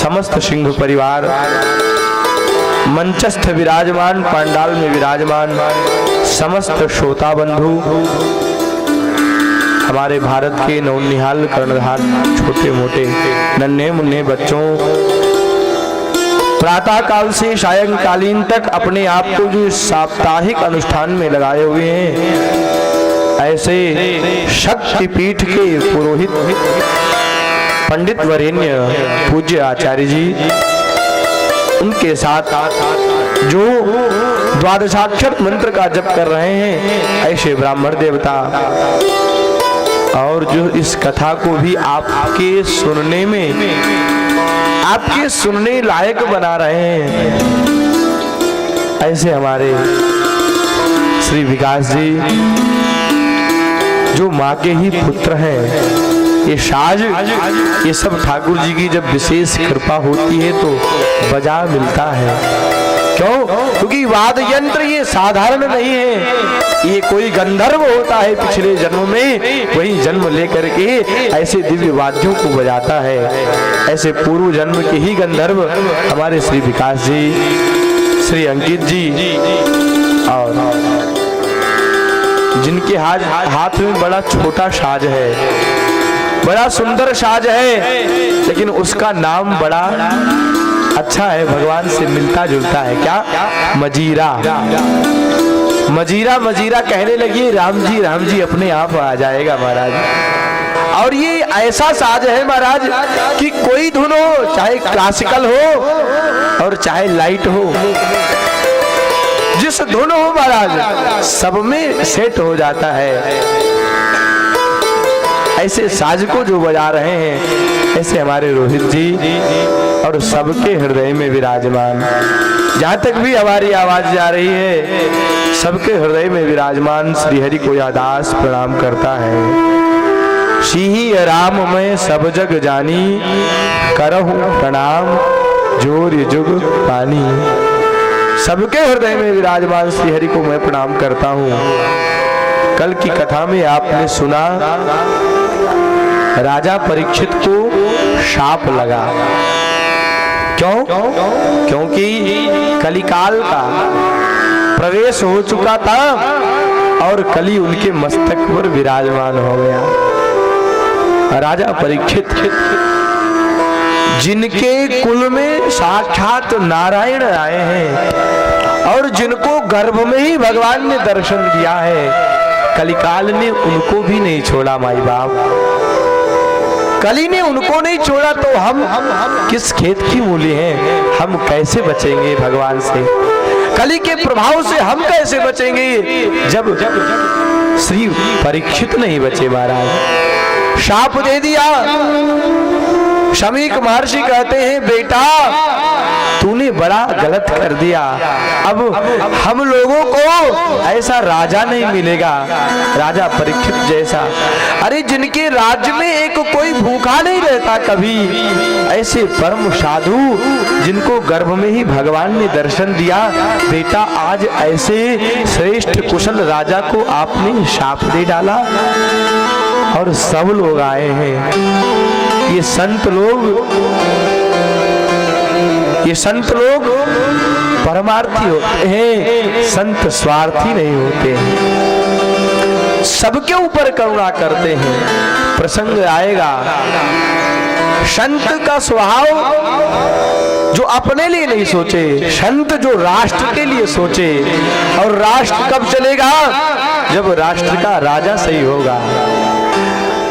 समस्त सिंह परिवार मंचस्थ विराजमान, पंडाल में विराजमान समस्त श्रोता बंधु, हमारे भारत के नौनिहाल कर्णधार छोटे मोटे नन्हे मुन्ने बच्चों, प्रातः काल से सायंकालीन तक अपने आप को जो साप्ताहिक अनुष्ठान में लगाए हुए हैं, ऐसे शक्तिपीठ के पुरोहित पंडित वरेण्य पूज्य आचार्य जी, उनके साथ जो द्वादशाक्षर मंत्र का जप कर रहे हैं ऐसे ब्राह्मण देवता, और जो इस कथा को भी आपके सुनने में, आपके सुनने लायक बना रहे हैं ऐसे हमारे श्री विकास जी, जो माँ के ही पुत्र हैं। ये साज, ये सब ठाकुर जी की जब विशेष कृपा होती है तो बजा मिलता है। क्यों? क्योंकि वाद्य यंत्र ये साधारण नहीं है, ये कोई गंधर्व होता है पिछले जन्म में, वही जन्म लेकर के ऐसे दिव्य वाद्यों को बजाता है। ऐसे पूर्व जन्म के ही गंधर्व हमारे श्री विकास जी, श्री अंकित जी, और जिनके हाथ में बड़ा छोटा साज है, बड़ा सुंदर साज है, लेकिन उसका नाम बड़ा अच्छा है, भगवान से मिलता जुलता है। क्या? मजीरा। मजीरा मजीरा कहने लगी राम जी अपने आप आ जाएगा महाराज। और ये ऐसा साज है महाराज कि कोई धुन हो, चाहे क्लासिकल हो और चाहे लाइट हो, जिस धुन हो महाराज सब में सेट हो जाता है। ऐसे साज को जो बजा रहे हैं ऐसे हमारे रोहित जी, और सबके हृदय में विराजमान, जहाँ तक भी हमारी आवाज जा रही है सबके हृदय में विराजमान श्री हरि को यह दास प्रणाम करता है। सिंही राम मैं सब जग जानी, करहु प्रणाम जोर जुग पानी। सबके हृदय में विराजमान श्री हरि को मैं प्रणाम करता हूँ। कल की कथा में आपने सुना राजा परीक्षित को शाप लगा। क्यों? क्योंकि कलिकाल का प्रवेश हो चुका था और कली उनके मस्तक पर विराजमान हो गया। राजा परीक्षित जिनके कुल में साक्षात नारायण आए हैं और जिनको गर्भ में ही भगवान ने दर्शन दिया है, कलिकाल ने उनको भी नहीं छोड़ा। माई बाप, कली ने उनको नहीं छोड़ा तो हम किस खेत की मूली हैं? हम कैसे बचेंगे भगवान से? कली के प्रभाव से हम कैसे बचेंगे जब श्री परीक्षित नहीं बचे महाराज? शाप दे दिया। शमीक महर्षि कहते हैं बेटा तूने बड़ा गलत कर दिया, अब हम लोगों को ऐसा राजा नहीं मिलेगा, राजा परीक्षित जैसा। अरे जिनके राज्य में एक कोई भूखा नहीं रहता कभी, ऐसे परम साधु जिनको गर्भ में ही भगवान ने दर्शन दिया, बेटा आज ऐसे श्रेष्ठ कुशल राजा को आपने शाप दे डाला। और सब लोग आए हैं, ये संत लोग परमार्थी होते हैं, संत स्वार्थी नहीं होते हैं, सबके ऊपर करुणा करते हैं। प्रसंग आएगा, संत का स्वभाव जो अपने लिए नहीं सोचे, संत जो राष्ट्र के लिए सोचे। और राष्ट्र कब चलेगा? जब राष्ट्र का राजा सही होगा।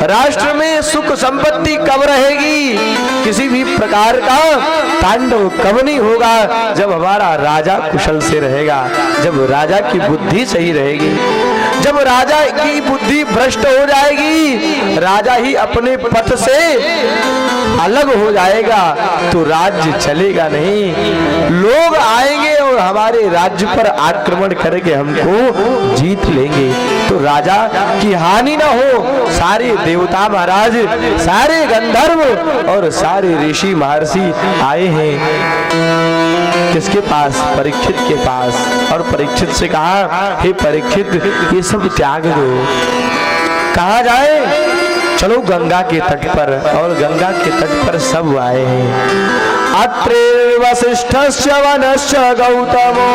राष्ट्र में सुख संपत्ति कब रहेगी? किसी भी प्रकार का तांडव कब नहीं होगा? जब हमारा राजा कुशल से रहेगा, जब राजा की बुद्धि सही रहेगी। जब राजा की बुद्धि भ्रष्ट हो जाएगी, राजा ही अपने पथ से अलग हो जाएगा, तो राज्य चलेगा नहीं। लोग आएंगे और हमारे राज्य पर आक्रमण करके हमको जीत लेंगे, तो राजा की हानि ना हो। सारे देवता महाराज, सारे गंधर्व और सारे ऋषि महर्षि आए हैं किसके पास? परीक्षित के पास। और परीक्षित से कहा, हे परीक्षित ये सब त्याग दो। कहाँ जाए? चलो गंगा के तट पर। और गंगा के तट पर सब आए हैं। अत्रेर्वसिष्ठस्य वनश्च गौतमो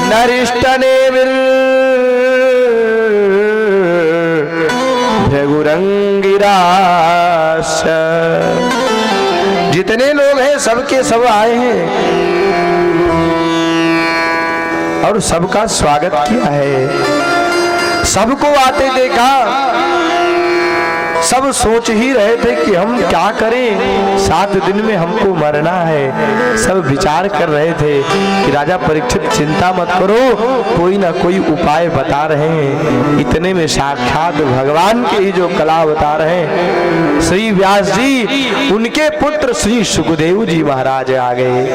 नरिष्टनेमिर्भृगुरंगिराश्च। जितने लोग हैं सबके सब आए हैं और सबका स्वागत किया है। सबको आते देखा, सब सोच ही रहे थे कि हम क्या करें, 7 दिन में हमको मरना है। सब विचार कर रहे थे कि राजा परीक्षित चिंता मत करो, कोई ना कोई उपाय बता रहे हैं। इतने में साक्षात भगवान के ही जो कला बता रहे हैं श्री व्यास जी, उनके पुत्र श्री सुखदेव जी महाराज आ गए।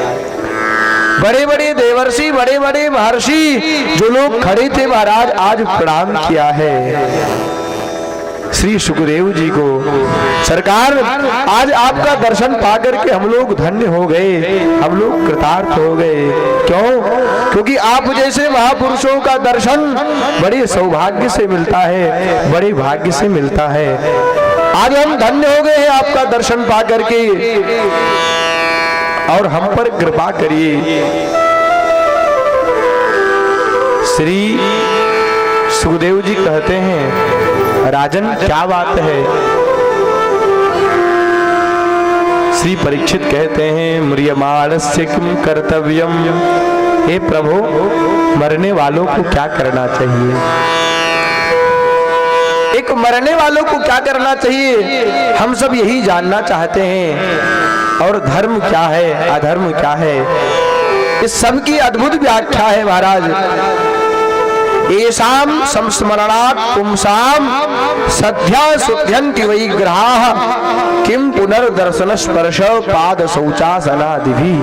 बड़े बड़े देवर्षि, बड़े बड़े महर्षि जो लोग खड़े थे महाराज आज प्रणाम किया है श्री सुखदेव जी को। सरकार आज आपका दर्शन पाकर के हम लोग धन्य हो गए, हम लोग कृतार्थ हो गए। क्यों? क्योंकि आप जैसे महापुरुषों का दर्शन बड़े सौभाग्य से मिलता है, बड़े भाग्य से मिलता है। आज हम धन्य हो गए हैं आपका दर्शन पाकर के, और हम पर कृपा करिए। श्री सुखदेव जी कहते हैं, राजन क्या बात है? श्री परीक्षित कहते हैं, म्रियमाणस्य किम कर्तव्यम। हे प्रभु, मरने वालों को क्या करना चाहिए? एक मरने वालों को क्या करना चाहिए, हम सब यही जानना चाहते हैं। और धर्म क्या है, अधर्म क्या है, इस सब की अद्भुत व्याख्या है महाराज। एषाम संस्मरणात् पुंसाम सद्या शुद्ध्यन्ति वै ग्रहाः किम पुनर्दर्शन स्पर्श पाद शौचासनादिभिः।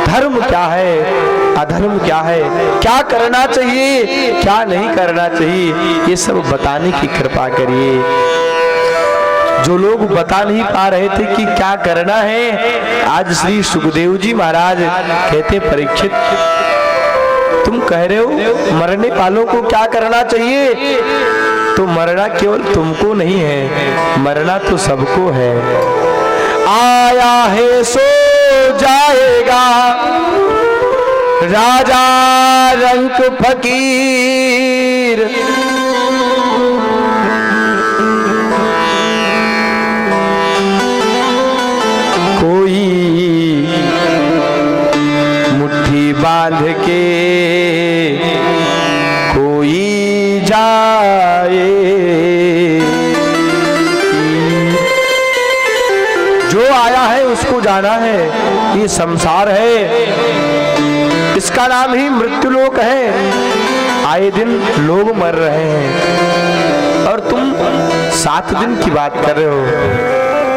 धर्म क्या है, अधर्म क्या है, क्या करना चाहिए, क्या नहीं करना चाहिए, ये सब बताने की कृपा करिए। जो लोग बता नहीं पा रहे थे कि क्या करना है, आज श्री सुखदेव जी महाराज कहते, परीक्षित तुम कह रहे हो मरने वालों को क्या करना चाहिए, तो मरना केवल तुमको नहीं है, मरना तो सबको है। आया है सो जाएगा राजा रंक फकीर, कोई मुट्ठी बांध के कोई जाए। जो आया है उसको जाना है, ये संसार है, इसका नाम ही मृत्युलोक है। आए दिन लोग मर रहे हैं और तुम 7 दिन की बात कर रहे हो।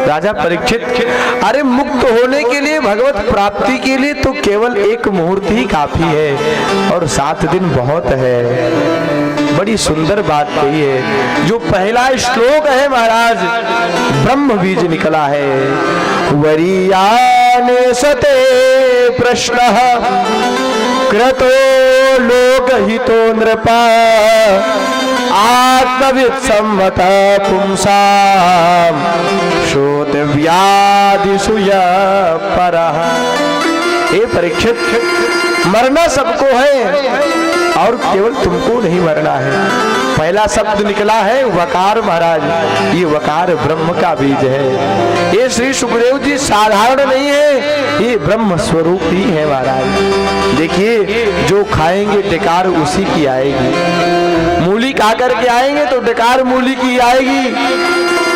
राजा परीक्षित, अरे मुक्त होने के लिए, भगवत प्राप्ति के लिए तो केवल एक मुहूर्त ही काफी है, और 7 दिन बहुत है। बड़ी सुंदर बात कही है। जो पहला श्लोक है महाराज, ब्रह्म बीज निकला है। वरीयाने सते प्रश्न क्रतो लोकहितो नृपा आत्मविद सम्मत पुंसाम श्रोतव्यादिषु परः। हे परीक्षित, मरना सबको है और केवल तुमको नहीं मरना है। पहला शब्द निकला है वकार महाराज, ये वकार ब्रह्म का बीज है। ये श्री सुखदेव जी साधारण नहीं है, ये ब्रह्म स्वरूप ही है महाराज। देखिए, जो खाएंगे डकार उसी की आएगी। मूली खा करके आएंगे तो डकार मूली की आएगी,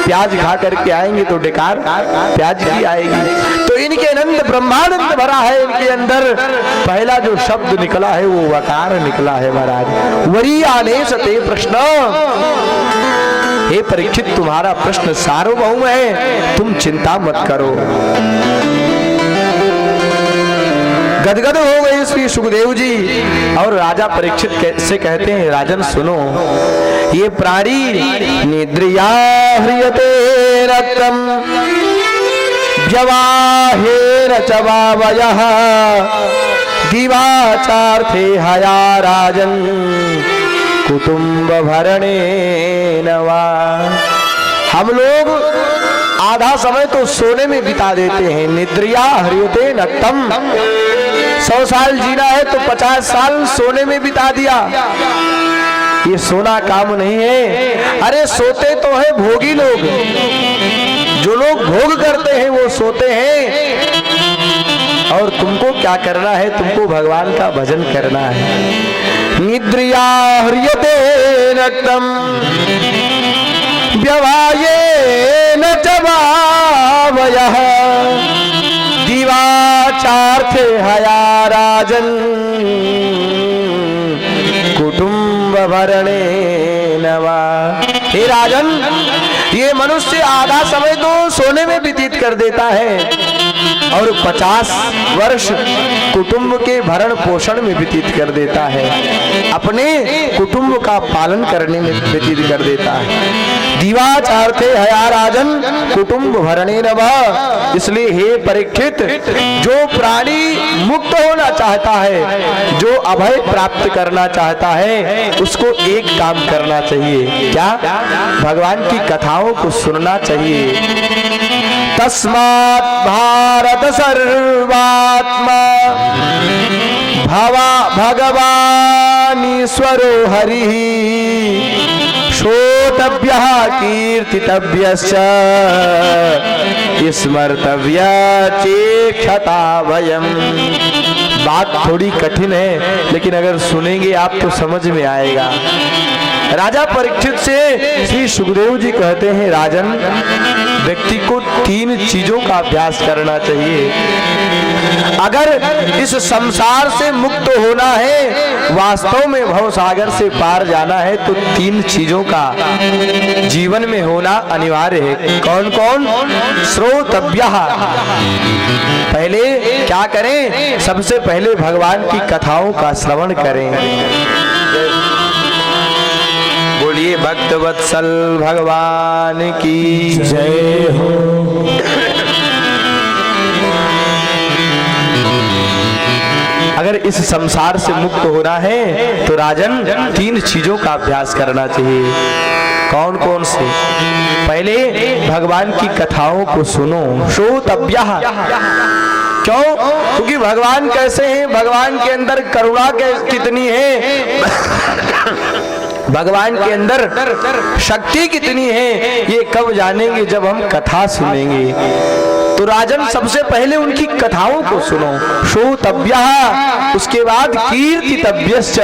प्याज खा करके आएंगे तो डकार प्याज की आएगी। तो इनके अनंत ब्रह्मानंद भरा है इनके अंदर। पहला जो शब्द निकला है वो वकार निकला है महाराज। वरीयाने सते प्रश्न। हे परीक्षित, तुम्हारा प्रश्न सार्वभौम है, तुम चिंता मत करो। गदगद हो गए श्री सुखदेव जी और राजा परीक्षित से कहते हैं, राजन सुनो, ये प्राणी निद्रिया ह्रियते रक्तम व्यवाहेर चवावयः दिवाचार्थे हया राजन कुटुंब भरणेन वा। हम लोग आधा समय तो सोने में बिता देते हैं। निद्रिया हरियते नक्तम, 100 साल जीना है तो 50 साल सोने में बिता दिया। ये सोना काम नहीं है। अरे सोते तो है भोगी लोग, जो लोग भोग करते हैं वो सोते हैं। और तुमको क्या करना है? तुमको भगवान का भजन करना है। निद्रिया ह्रियते नक्तम व्यवायेन च वावयः दिवाचार्थे हया राजन् कुटुंब भरणेन वा। हे राजन, ये मनुष्य आधा समय तो सोने में व्यतीत कर देता है और 50 वर्ष कुटुंब के भरण पोषण में व्यतीत कर देता है, अपने कुटुंब का पालन करने में व्यतीत कर देता है। दिवाचार्थे हया राजन कुटुंब भरणेन वा। इसलिए हे परीक्षित, जो प्राणी मुक्त होना चाहता है, जो अभय प्राप्त करना चाहता है, उसको एक काम करना चाहिए। क्या? भगवान की कथाओं को सुनना चाहिए। तस्मात् भारत सर्वात्मा भवा भगवानीश्वरो हरिः श्रोतव्यः कीर्तितव्यश्च स्मर्तव्य चेक्षता वयम्। बात थोड़ी कठिन है, लेकिन अगर सुनेंगे आप तो समझ में आएगा। राजा परीक्षित से श्री सुखदेव जी कहते हैं, राजन, व्यक्ति को 3 चीजों का अभ्यास करना चाहिए। अगर इस संसार से मुक्त होना है, वास्तव में भव सागर से पार जाना है, तो 3 चीजों का जीवन में होना अनिवार्य है। कौन कौन? श्रोतव्यः। पहले क्या करें? सबसे पहले भगवान की कथाओं का श्रवण करें। बोलिए भक्त वत्सल भगवान की जय हो। अगर इस संसार से मुक्त होना है तो राजन 3 चीजों का अभ्यास करना चाहिए। कौन कौन से? पहले भगवान की कथाओं को सुनो। श्रोतव्यः। क्यों? क्योंकि भगवान कैसे हैं, भगवान के अंदर करुणा कितनी है, भगवान के अंदर शक्ति कितनी है, ये कब जानेंगे? जब हम कथा सुनेंगे। तो राजन, सबसे पहले उनकी कथाओं को सुनो। श्रोतव्यः। उसके बाद कीर्तितव्यश्च,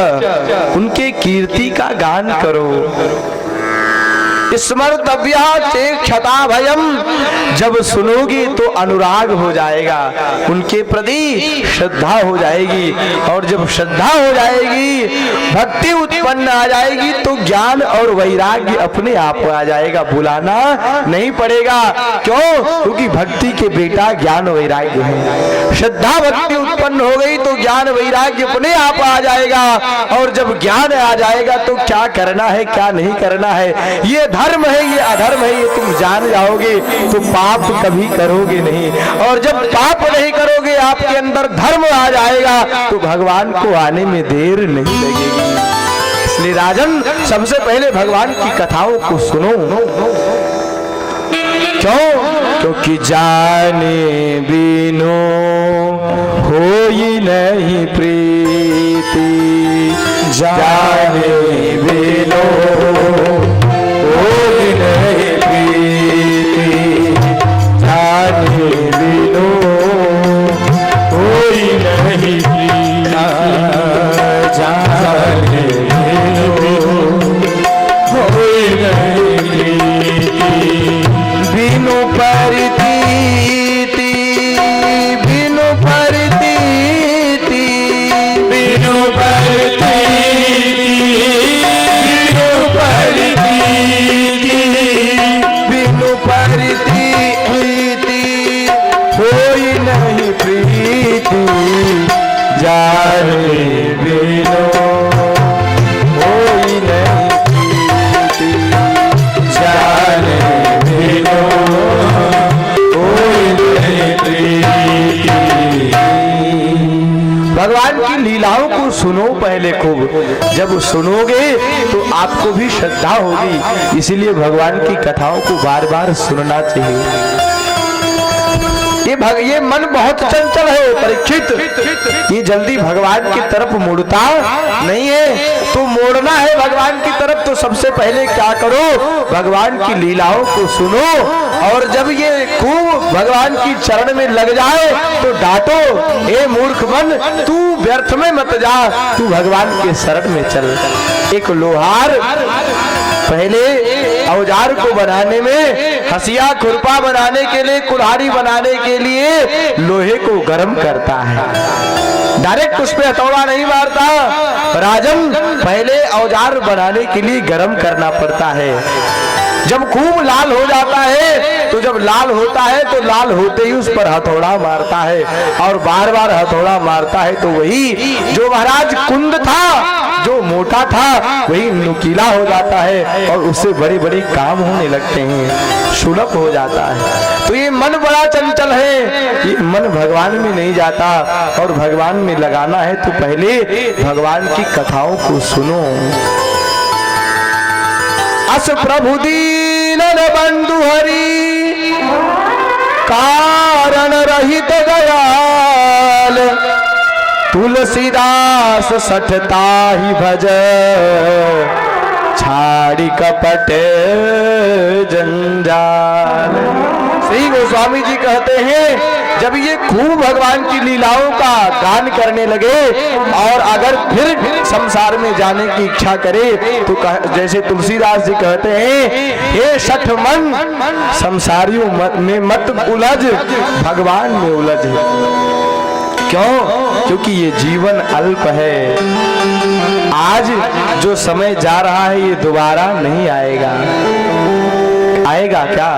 उनके कीर्ति का गान करो। स्मर्तव्य चेक्षता भयम। जब सुनोगी तो अनुराग हो जाएगा, उनके प्रति श्रद्धा हो जाएगी, और जब श्रद्धा हो जाएगी, भक्ति उत्पन्न आ जाएगी, तो ज्ञान और वैराग्य अपने आप आ जाएगा, बुलाना नहीं पड़ेगा। क्यों? क्योंकि भक्ति के बेटा ज्ञान वैराग्य है। श्रद्धा भक्ति उत्पन्न हो गई तो ज्ञान वैराग्य अपने आप आ जाएगा, और जब ज्ञान आ जाएगा तो क्या करना है क्या नहीं करना है, ये धर्म है ये अधर्म है, ये तुम जान जाओगे, तो पाप कभी करोगे नहीं। और जब पाप नहीं करोगे, आपके अंदर धर्म आ जाएगा, तो भगवान को आने में देर नहीं लगेगी। इसलिए राजन, सबसे पहले भगवान की कथाओं को सुनो। क्यों? क्योंकि जाने बिनु होई नहीं प्रीति, जाने बिनु होई नहीं प्रीति, जाने बिनु होई नहीं प्रीति, जाने बिनु होई नहीं प्रीति, बिनु परितीति, बिनु परितीति, बिनु परितीति, बिनु परितीति, बिनु परितीति, होई नहीं प्रीति, जाने बिनु होई नहीं प्रीति, जाने बिनु होई नहीं प्रीति। भगवान की लीलाओं को को सुनो पहले खूब, जब सुनोगे तो आपको भी श्रद्धा होगी। इसीलिए भगवान की कथाओं को बार बार सुनना चाहिए। ये मन बहुत चंचल है परीक्षित, ये जल्दी भगवान की तरफ मुड़ता नहीं है। तो मोड़ना है भगवान की तरफ तो सबसे पहले क्या करो, भगवान की लीलाओं को सुनो, और जब ये खूब भगवान की चरण में लग जाए तो डांटो, ए मूर्ख मन, तू व्यर्थ में मत जा, तू भगवान के शरण में चल। एक लोहार पहले औजार को बनाने में, हसिया खुरपा बनाने के लिए, कुल्हाड़ी बनाने के लिए लोहे को गर्म करता है, डायरेक्ट उस पे हथौड़ा नहीं मारता। राजन, पहले औजार बनाने के लिए गर्म करना पड़ता है। जब खूब लाल हो जाता है तो जब लाल होता है तो लाल होते ही उस पर हथौड़ा मारता है, और बार बार हथौड़ा मारता है तो वही जो महाराज कुंद था, जो मोटा था, वही नुकीला हो जाता है और उससे बड़े बड़े काम होने लगते हैं, सुलभ हो जाता है। तो ये मन बड़ा चंचल है, ये मन भगवान में नहीं जाता, और भगवान में लगाना है तो पहले भगवान की कथाओं को सुनो। अस प्रभु दीन बंधु हरि, कारण रहित दयाल, तुलसीदास सठता ही भज, छाड़ी कपट जंजाल। श्री गोस्वामी जी कहते हैं, जब ये खूब भगवान की लीलाओं का गान करने लगे और अगर फिर संसार में जाने की इच्छा करे तो जैसे तुलसीदास जी कहते हैं, हे शठ मन, संसारियों में मत उलझ, भगवान में उलझ। क्यों? क्योंकि ये जीवन अल्प है, आज जो समय जा रहा है ये दोबारा नहीं आएगा। आएगा क्या?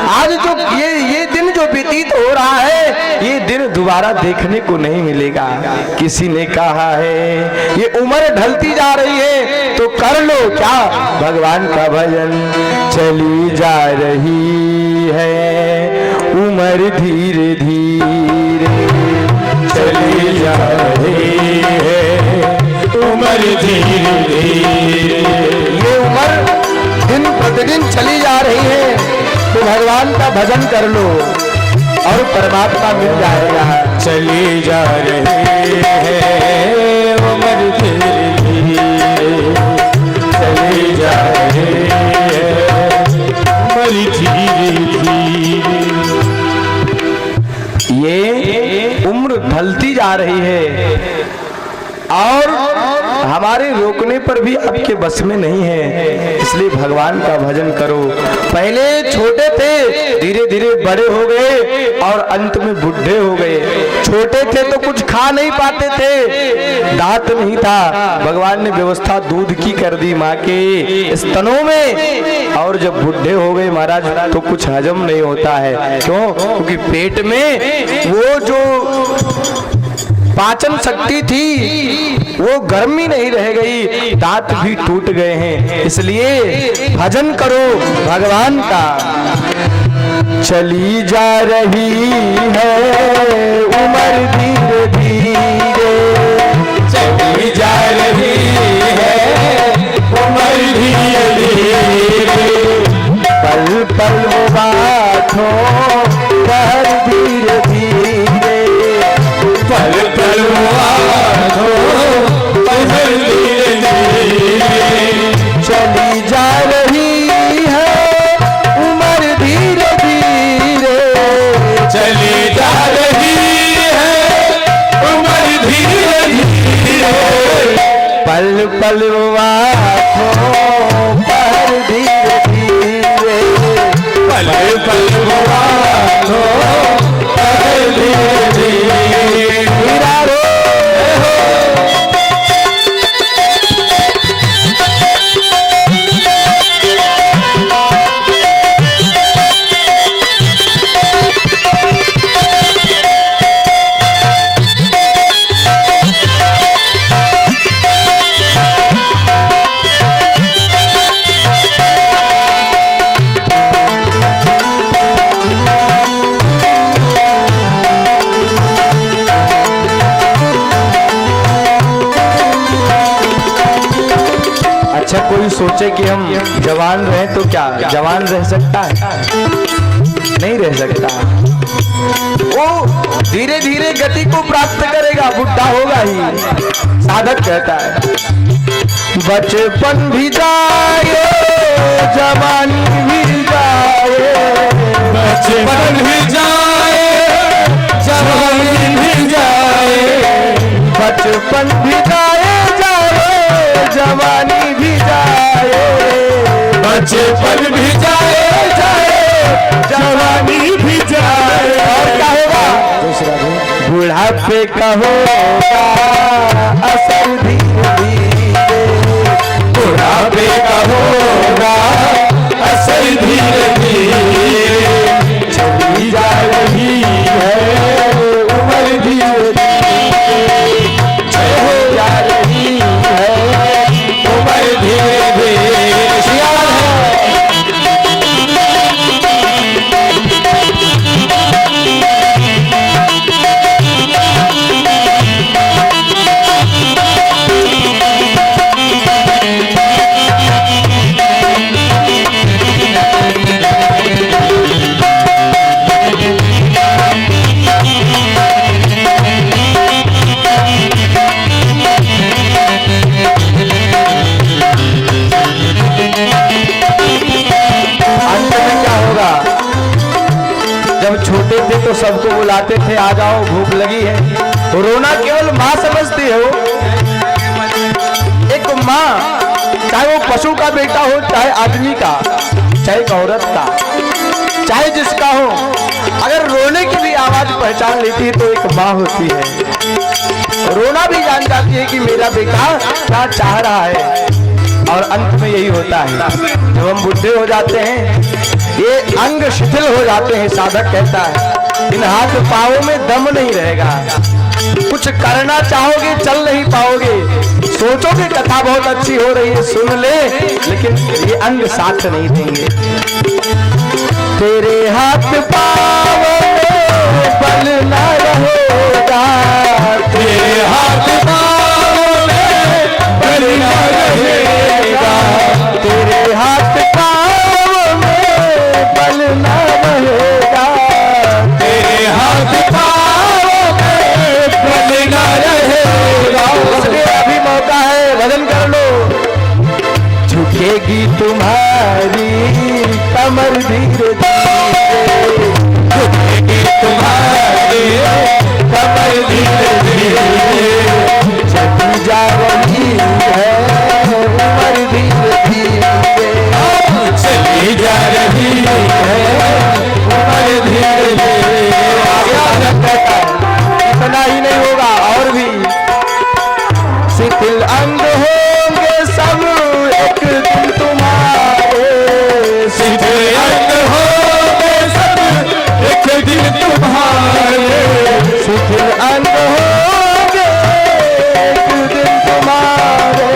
आज जो ये दिन जो व्यतीत हो रहा है, ये दिन दोबारा देखने को नहीं मिलेगा। किसी ने कहा है ये उम्र ढलती जा रही है तो कर लो क्या भगवान का भजन, चली जा रही है उम्र धीरे धीरे, चली जा रही है उम्र धीरे धीरे। ये उम्र दिन प्रतिदिन चली जा रही है तो भगवान का भजन कर लो और परमात्मा मिल जाएगा। चली जा रही है उम्र धीरे धीरे, चली जा रही है उम्र धीरे धीरे। ये उम्र ढलती जा रही है और हमारे रोकने पर भी आपके बस में नहीं है, इसलिए भगवान का भजन करो। पहले छोटे थे, धीरे धीरे बड़े हो गए और अंत में बुढ़े हो गए। छोटे थे तो कुछ खा नहीं पाते थे, दांत नहीं था, भगवान ने व्यवस्था दूध की कर दी माँ के स्तनों में, और जब बुढ़े हो गए महाराज तो कुछ हजम नहीं होता है। क्यों? क्योंकि पेट में वो जो पाचन शक्ति थी वो गर्मी नहीं रह गई, दांत भी टूट गए हैं। इसलिए भजन करो भगवान का। चली जा रही है उम्र धीरे धीरे, चली जा रही है उम्र धीरे धीरे, पल पल बातों पर धीरे धीरे, पल पल धीरे धीरे। चली जा रही है उम्र धीरे धीरे, चली जा रही है उम्र धीरे धीरे, पल पल बातों पर धीरे धीरे, पल पल पर धीरे धीरे। सोचे कि हम जवान रहे तो क्या जवान रह सकता है? नहीं रह सकता। वो धीरे धीरे गति को प्राप्त करेगा, बुढ़ा होगा ही। साधक कहता है बचपन भी जाए जवानी भी जाए, बचपन भी जाए जवानी भी जाए, बचपन भी जाए जवानी भी जाए, बचपन भी जाए जवानी भी जाए। और क्या होगा? बुढ़ापे का होगा असर धीरे धीरे, बुढ़ापे का होगा असर धीरे धीरे, चली जा रही है उम्र धीरे धीरे, चली जा रही है उम्र धीरे धीरे। छोटे थे तो सबको बुलाते थे, आ जाओ भूख लगी है। रोना केवल माँ समझती है। वो एक माँ, चाहे वो पशु का बेटा हो, चाहे आदमी का, चाहे एक औरत का, चाहे जिसका हो, अगर रोने की भी आवाज पहचान लेती है तो एक माँ होती है। रोना भी जान जाती है कि मेरा बेटा क्या चाह रहा है। और अंत में यही होता है, जब हम बुढ़े हो जाते हैं, ये अंग शिथिल हो जाते हैं। साधक कहता है इन हाथ पाँवों में दम नहीं रहेगा, कुछ करना चाहोगे चल नहीं पाओगे, सोचोगे कथा बहुत अच्छी हो रही है सुन ले, लेकिन ये अंग साथ नहीं देंगे। तेरे हाथ पाँवों में बल न रहेगा, तेरे हाथ पाँवों में बल न रहेगा, तेरे हाथ पाँवों में बल न रहेगा, तेरे हाथ पाँवों में बल न रहेगा। इसलिए अभी मौका है, भजन कर लो। झुकेगी तुम्हारी कमर धीरे धीरे, झुकेगी तुम्हारी कमर धीरे धीरे, चली जा रही है उम्र धीरे धीरे, चली जा रही है उम्र धीरे धीरे। इतना ही नहीं होगा और भी शिथिल अंग होंगे सब एक दिन तुम्हारे, शिथिल अंग होंगे सब एक दिन तुम्हारे, शिथिल अंग होंगे एक दिन तुम्हारे,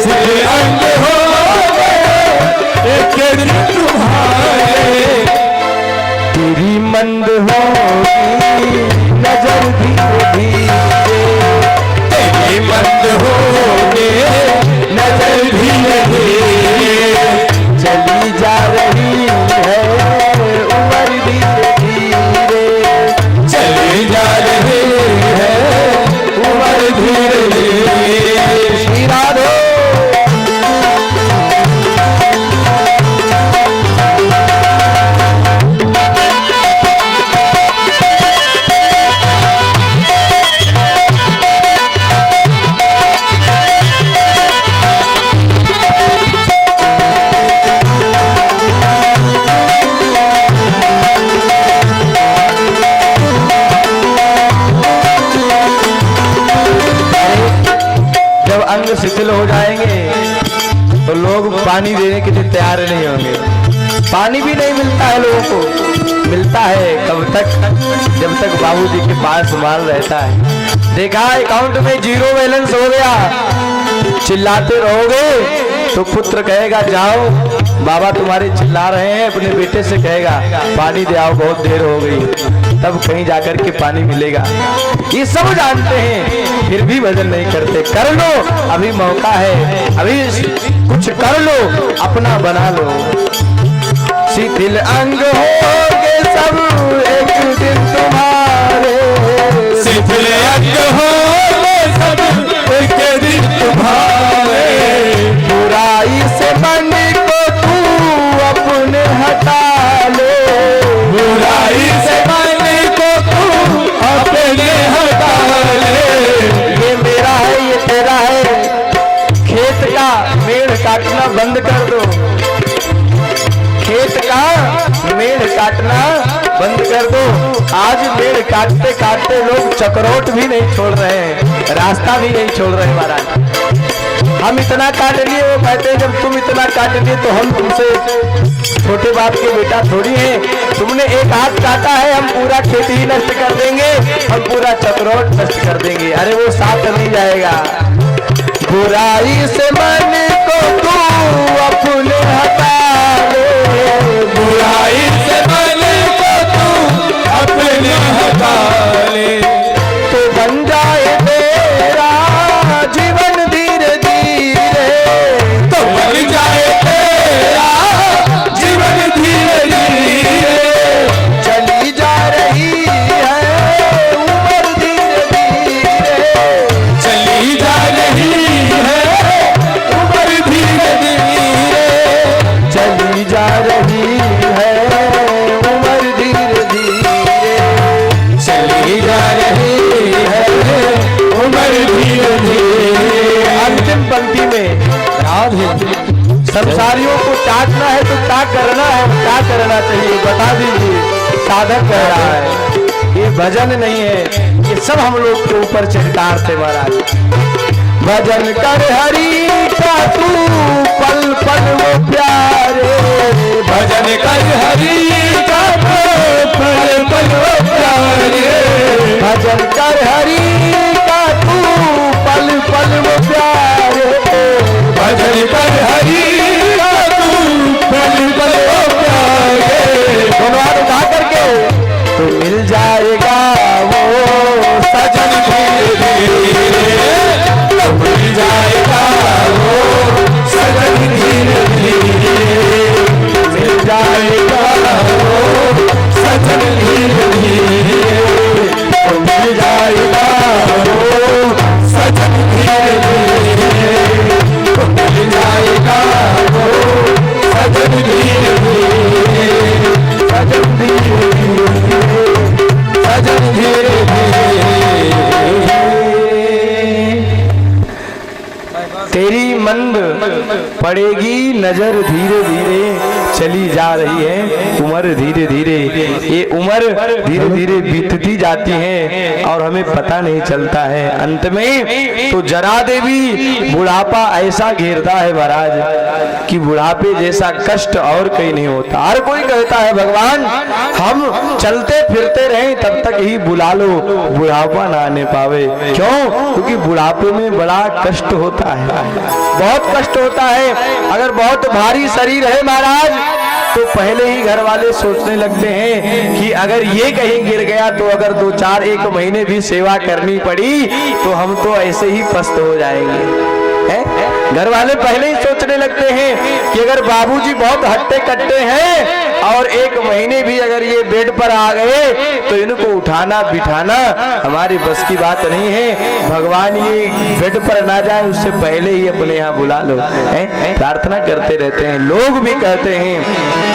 शिथिल अंग होंगे एक दिन तुम्हारे। तेरी मंद होगी नजर धीरे धीरे, तेरी मंद होगी नजर धीरे धीरे, चली जा रही है उम्र धीरे धीरे, चली जा रही है उम्र धीरे धीरे। श्री राधे। अंग शिथिल हो जाएंगे तो लोग पानी देने के लिए तैयार नहीं होंगे। पानी भी नहीं मिलता है लोगों को, मिलता है कब तक, जब तक बाबूजी के पास माल रहता है। देखा अकाउंट में जीरो बैलेंस हो गया, चिल्लाते रहोगे तो पुत्र कहेगा जाओ बाबा तुम्हारे चिल्ला रहे हैं, अपने बेटे से कहेगा पानी दे आओ बहुत देर हो गई। तब कहीं जाकर के पानी मिलेगा। ये सब जानते हैं फिर भी भजन नहीं करते। कर लो, अभी मौका है, अभी कुछ कर लो, अपना बना लो। शिथिल अंग होगे सब एक दिन तुम्हारे, शिथिल अंग होगे सब एक दिन तुम्हारे। बुराई से मन को तू अपने हटा ले, बुराई से मन को तू अपने हटा ले। ये मेरा है, ये तेरा है। खेत का मेढ़ काटना बंद कर दो, खेत का मेढ़ काटना बंद कर दो। आज मेढ़ काटते काटते लोग चक्रोट भी नहीं छोड़ रहे हैं, रास्ता भी नहीं छोड़ रहे महाराज। हम इतना काट लिए, वो कहते हैं जब तुम इतना काट लिए तो हम तुमसे छोटे बाप के बेटा थोड़ी हैं। तुमने एक हाथ काटा है, हम पूरा खेती ही नष्ट कर देंगे, हम पूरा चक्रोट नष्ट कर देंगे। अरे वो साथ नहीं जाएगा। बुराई से मन को तू अपने हटा ले, बुराई से मन को तू अपने हटा ले। तो बन जाए तेरा जीवन धीरे धीरे, तो बन जाए तेरा जीवन धीरे धीरे। चली जा रही है उम्र धीरे धीरे, चली जा रही है उम्र धीरे धीरे। चली जा रही है उम्र धीरे धीरे, चली जा रही है उम्र धीरे धीरे। अंतिम पंक्ति में संसारियों को त्यागना है तो क्या करना है, क्या करना चाहिए बता दीजिए। साधक कह रहा है, ये भजन नहीं है, ये सब हम लोग के ऊपर चिंतार थे महाराज। भजन कर हरि का तू पल पल वो प्यारे, भजन कर हरि का पल पल वो प्यारे। भजन कर हरि का तू पल पल वो प्यारे, भजन कर हरि का तू पल पल वो प्यारे। दोनों हाथ उठा करके तो मिल जाएगा वो सजन धीरे धीरे, तो मिल जाएगा वो सजन धीरे धीरे। मिल जाएगा वो सजन धीरे धीरे, तो मिल जाएगा वो सजन धीरे धीरे। तो मिल जाएगा वो सजन धीरे धीरे, सजन धीरे धीरे, सजन धीरे धीरे। तेरी मंद पड़ेगी नजर धीरे धीरे, चली जा रही है उम्र धीरे धीरे। ये उम्र धीरे धीरे बीतती जाती है और हमें पता नहीं चलता है। अंत में तो जरा देवी बुढ़ापा ऐसा घेरता है महाराज कि बुढ़ापे जैसा कष्ट और कहीं नहीं होता। हर कोई कहता है भगवान हम चलते फिरते रहें तब तक ही बुला लो, बुढ़ापा ना आने पावे। क्यों? क्योंकि बुढ़ापे में बड़ा कष्ट होता है, बहुत कष्ट होता है। अगर बहुत भारी शरीर है महाराज तो पहले ही घर वाले सोचने लगते हैं कि अगर ये कहीं गिर गया तो अगर 2-4 महीने भी सेवा करनी पड़ी तो हम तो ऐसे ही पस्त हो जाएंगे। घर वाले पहले ही सोचने लगते हैं कि अगर बाबूजी बहुत हट्टे कट्टे हैं और 1 महीने भी अगर ये बेड पर आ गए तो इनको उठाना बिठाना हमारी बस की बात नहीं है। भगवान ये बेड पर ना जाए उससे पहले ही अपने यहाँ बुला लो। प्रार्थना करते रहते हैं। लोग भी कहते हैं,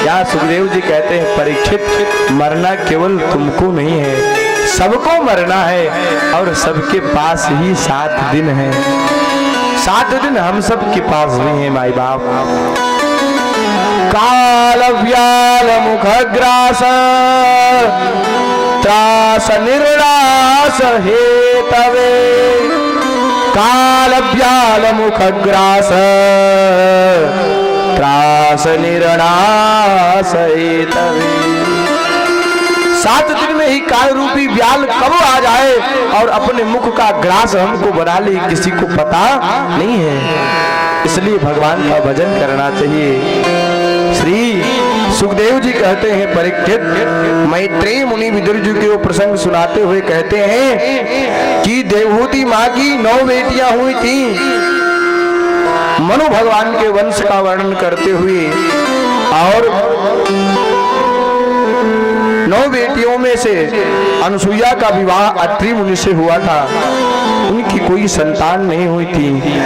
यहाँ सुखदेव जी कहते हैं, परीक्षित मरना केवल तुमको नहीं है, सबको मरना है और सबके पास ही 7 दिन है। 7 दिन हम सब के पास भी हैं माई बाप। काल व्याल मुखग्रास त्रास निर्णास हेतवे, काल व्याल मुखग्रास त्रास निर्णास हेतवे। 7 दिन में ही काल रूपी व्याल कब आ जाए और अपने मुख का ग्रास हमको बना ले किसी को पता नहीं है। इसलिए भगवान का भजन करना चाहिए। श्री सुखदेव जी कहते हैं परीक्षित, मैत्रेय मुनि विदुर जी को प्रसंग सुनाते हुए कहते हैं कि देवहूति माँ की 9 बेटियां हुई थी। मनु भगवान के वंश का वर्णन करते हुए, और 9 बेटियों में से अनुसुईया का विवाह अत्रि मुनि से हुआ था, उनकी कोई संतान नहीं हुई थी।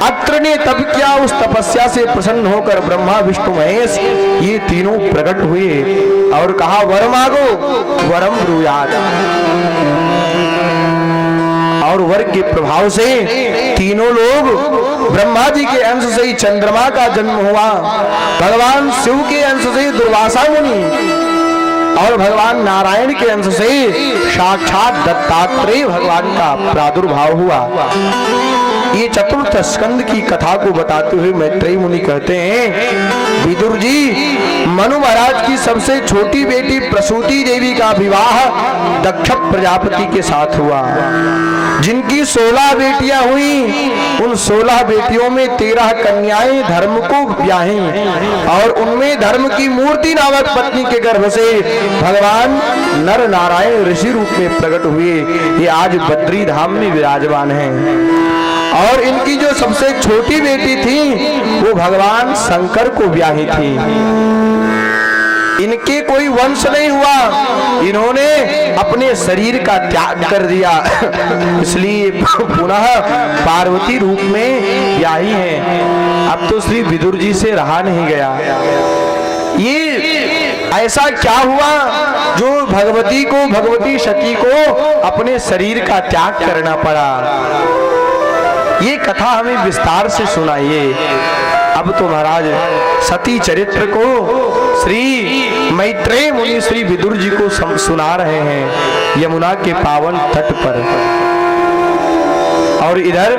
अत्रि ने तब क्या, उस तपस्या से प्रसन्न होकर ब्रह्मा विष्णु महेश ये तीनों प्रकट हुए और कहा वर मांगो वरम ब्रूयात्। और वर के प्रभाव से तीनों लोग, ब्रह्मा जी के अंश से ही चंद्रमा का जन्म हुआ, भगवान शिव के अंश से दुर्वासा मुनि, और भगवान नारायण के अंश से साक्षात दत्तात्रेय भगवान का प्रादुर्भाव हुआ। ये चतुर्थ स्कंद की कथा को बताते हुए मैत्रेय मुनि कहते हैं, विदुर जी, मनु महाराज की सबसे छोटी बेटी प्रसूति देवी का विवाह दक्ष प्रजापति के साथ हुआ, जिनकी 16 बेटियां हुई। उन 16 बेटियों में 13 कन्याएं धर्म को ब्याही, और उनमें धर्म की मूर्ति नामक पत्नी के गर्भ से भगवान नर नारायण ऋषि रूप में प्रकट हुए। ये आज बद्री धाम में विराजमान हैं। और इनकी जो सबसे छोटी बेटी थी वो भगवान शंकर को ब्याही थी। इनके कोई वंश नहीं हुआ, इन्होंने अपने शरीर का त्याग कर दिया, इसलिए पुनः पार्वती रूप में ब्याही हैं। अब तो श्री विदुर जी से रहा नहीं गया। ये ऐसा क्या हुआ जो भगवती सती को अपने शरीर का त्याग करना पड़ा? ये कथा हमें विस्तार से सुनाइए। अब तो महाराज सती चरित्र को श्री मैत्रेय मुनि श्री विदुर जी को सुना रहे हैं यमुना के पावन तट पर, और इधर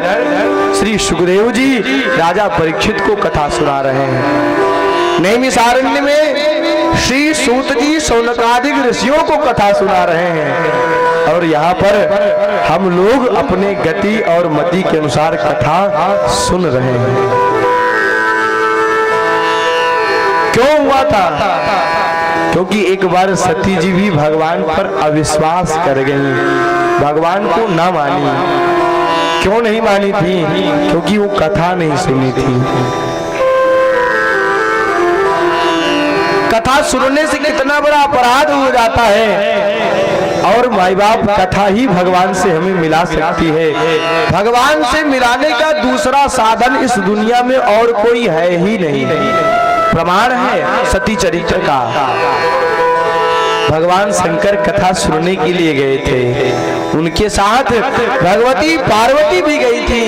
श्री सुखदेव जी राजा परीक्षित को कथा सुना रहे हैं। नैमिषारण्य में श्री सूत जी शौनकादिक ऋषियों को कथा सुना रहे हैं, और यहाँ पर हम लोग अपने गति और मति के अनुसार कथा सुन रहे हैं। क्यों हुआ था? क्योंकि एक बार सती जी भी भगवान पर अविश्वास कर गई, भगवान को ना मानी। क्यों नहीं मानी थी? क्योंकि वो कथा नहीं सुनी थी। कथा सुनने से कितना बड़ा अपराध हो जाता है, और माई बाप कथा ही भगवान से हमें मिला सकती है। भगवान से मिलाने का दूसरा साधन इस दुनिया में और कोई है ही नहीं। प्रमाण है सती चरित्र का। भगवान शंकर कथा सुनने के लिए गए थे, उनके साथ भगवती पार्वती भी गई थी,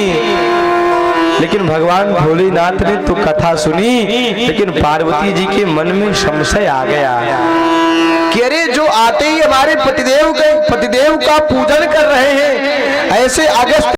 लेकिन भगवान भोलेनाथ ने तो कथा सुनी, लेकिन पार्वती जी के मन में संशय आ गया कि अरे जो आते ही हमारे पतिदेव का पूजन कर रहे हैं, ऐसे अगस्त